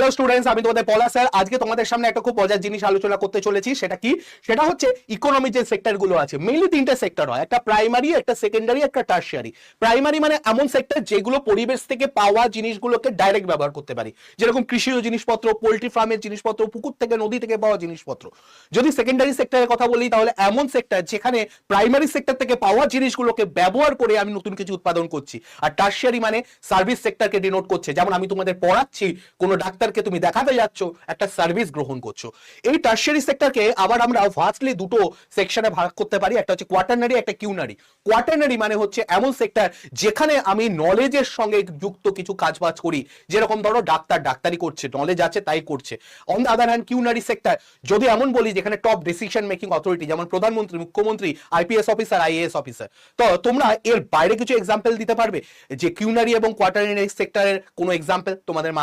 Hello students, আমি তোমাদের পলা স্যার। আজকে তোমাদের সামনে একটা খুব মজার জিনিস আলোচনা করতে চলেছি। সেটা কি? সেটা হচ্ছে ইকোনমি যে সেক্টর গুলো আছে, মেইনলি তিনটে সেক্টর হয়, একটা প্রাইমারি, একটা সেকেন্ডারি, একটা টারশিয়ারি। প্রাইমারি মানে এমন সেক্টর যেগুলো পরিবেশ থেকে পাওয়া জিনিসগুলোকে ডাইরেক্ট ব্যবহার করতে পারি, যেরকম কৃষিজ জিনিসপত্র, পোল্ট্রি ফার্মের জিনিসপত্র, পুকুর থেকে নদী থেকে পাওয়া জিনিসপত্র। যদি সেকেন্ডারি সেক্টরের কথা বলি, তাহলে এমন সেক্টর যেখানে প্রাইমারি সেক্টর থেকে পাওয়া জিনিসগুলোকে ব্যবহার করে আমি নতুন কিছু উৎপাদন করছি। আর টারশিয়ারি মানে সার্ভিস সেক্টরকে ডিনোট করছে। যেমন আমি তোমাদের পড়াচ্ছি, কোনো ডাক্তারকে তুমি দেখাতে যাচ্ছ, একটা সার্ভিস গ্রহণ করছো। এই টারশিয়ারি সেক্টরকে আবার আমরা ভাস্টলি দুটো সেকশনে ভাগ করতে পারি, একটা হচ্ছে কোয়াটারনারি, একটা কিউনারি। কোয়াটারনারি মানে হচ্ছে এমন সেক্টর যেখানে আমি নলেজের সঙ্গে যুক্ত কিছু কাজবাজ করি, যেরকম ধরো ডাক্তার ডাক্তারি করছে, নলেজ আছে তাই করছে। On the other hand quinary sector যদি এমন বলি যেখানে টপ ডিসিশন মেকিং অথরিটি, যেমন প্রধানমন্ত্রী, মুখ্যমন্ত্রী, আইপিএস অফিসার, আইএএস অফিসার। তো তোমরা এর বাইরে কিছু এক্সাম্পল দিতে পারবে যে কিউনারি এবং কোয়াটারনারি সেক্টরের কোনো এক্সাম্পল তোমাদের